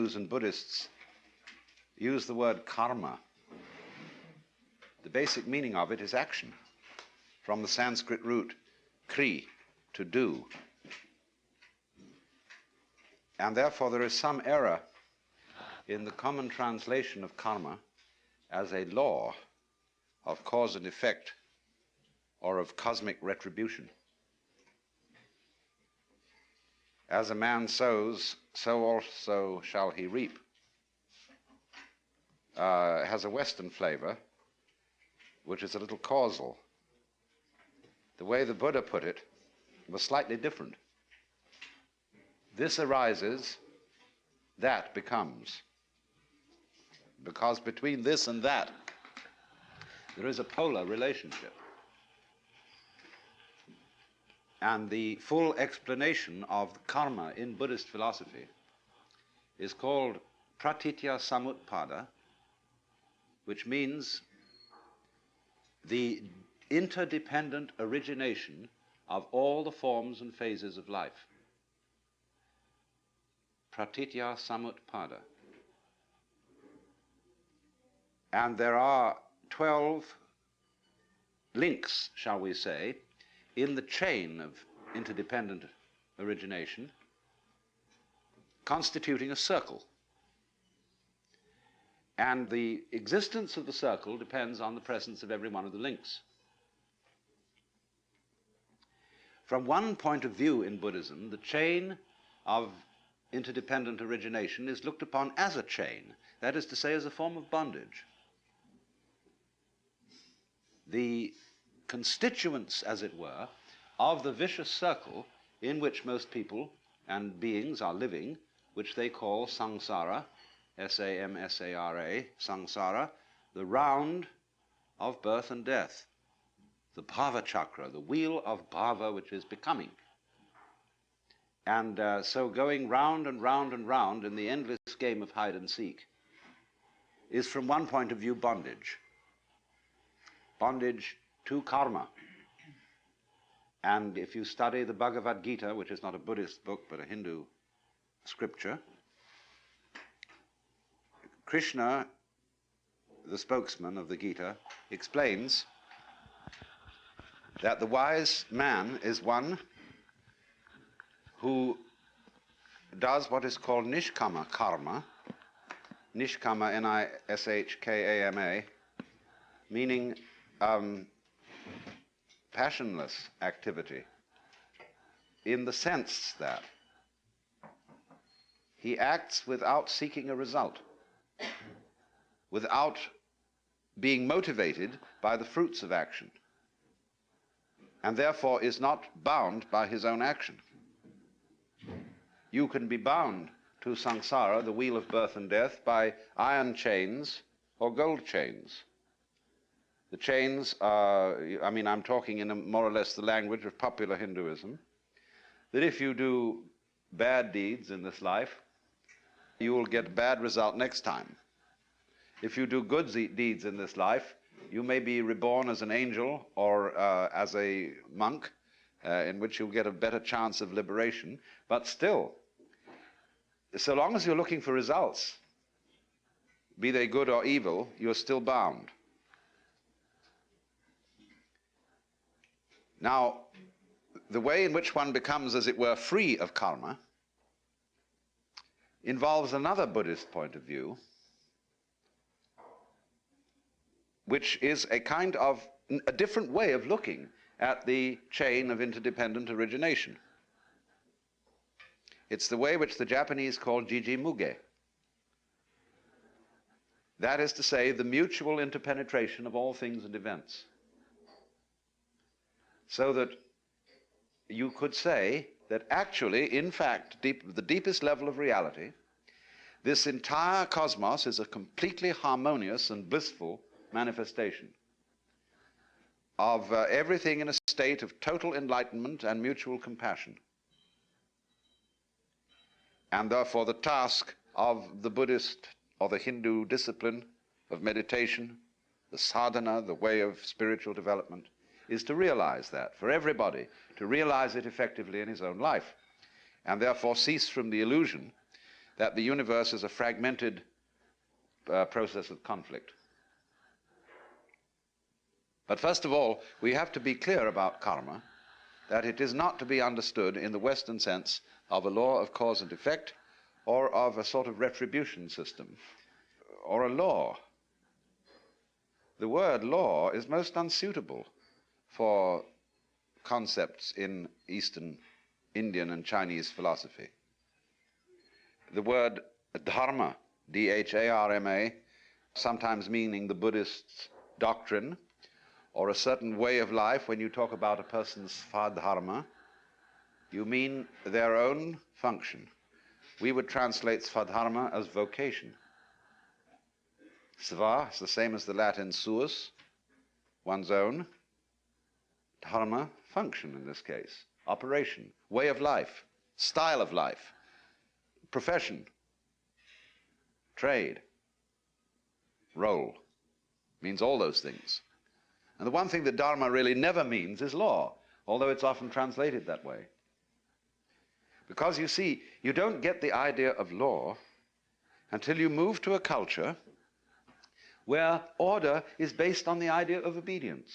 Hindus and Buddhists use the word karma. The basic meaning of it is action, from the Sanskrit root kri, to do. And therefore there is some error in the common translation of karma as a law of cause and effect or of cosmic retribution. As a man sows, so also shall he reap. Has a Western flavor, which is a little causal. The way the Buddha put it was slightly different. This arises, that becomes. Because between this and that, there is a polar relationship. And the full explanation of karma in Buddhist philosophy is called pratitya samutpada, which means the interdependent origination of all the forms and phases of life. Pratitya samutpada. And there are 12 links, shall we say, in the chain of interdependent origination, constituting a circle. And the existence of the circle depends on the presence of every one of the links. From one point of view in Buddhism, the chain of interdependent origination is looked upon as a chain, that is to say, as a form of bondage. The constituents, as it were, of the vicious circle in which most people and beings are living, which they call samsara, S-A-M-S-A-R-A, samsara, the round of birth and death, the bhava chakra, the wheel of bhava, which is becoming. And so going round and round and round in the endless game of hide and seek is, from one point of view, bondage. Bondage to karma. And if you study the Bhagavad Gita, which is not a Buddhist book but a Hindu scripture, Krishna, the spokesman of the Gita, explains that the wise man is one who does what is called nishkama karma, nishkama, N-I-S-H-K-A-M-A, meaning passionless activity, in the sense that he acts without seeking a result, without being motivated by the fruits of action, and therefore is not bound by his own action. You can be bound to samsara, the wheel of birth and death, by iron chains or gold chains. The chains are, I'm talking in more or less the language of popular Hinduism, that if you do bad deeds in this life, you will get a bad result next time. If you do good deeds in this life, you may be reborn as an angel or as a monk, in which you'll get a better chance of liberation. But still, so long as you're looking for results, be they good or evil, you're still bound. Now, the way in which one becomes, as it were, free of karma involves another Buddhist point of view, which is a kind of a different way of looking at the chain of interdependent origination. It's the way which the Japanese call jijimuge. That is to say, the mutual interpenetration of all things and events. So that you could say that actually, in fact, the deepest level of reality, this entire cosmos is a completely harmonious and blissful manifestation of everything in a state of total enlightenment and mutual compassion. And therefore the task of the Buddhist or the Hindu discipline of meditation, the sadhana, the way of spiritual development, is to realize that, for everybody, to realize it effectively in his own life, and therefore cease from the illusion that the universe is a fragmented process of conflict. But first of all, we have to be clear about karma, that it is not to be understood in the Western sense of a law of cause and effect, or of a sort of retribution system, or a law. The word law is most unsuitable for concepts in Eastern, Indian, and Chinese philosophy. The word Dharma, D-H-A-R-M-A, sometimes meaning the Buddhist doctrine, or a certain way of life. When you talk about a person's Svadharma, you mean their own function. We would translate Svadharma as vocation. Sva is the same as the Latin suus, one's own. Dharma, function in this case, operation, way of life, style of life, profession, trade, role, means all those things. And the one thing that Dharma really never means is law, although it's often translated that way. Because you see, you don't get the idea of law until you move to a culture where order is based on the idea of obedience.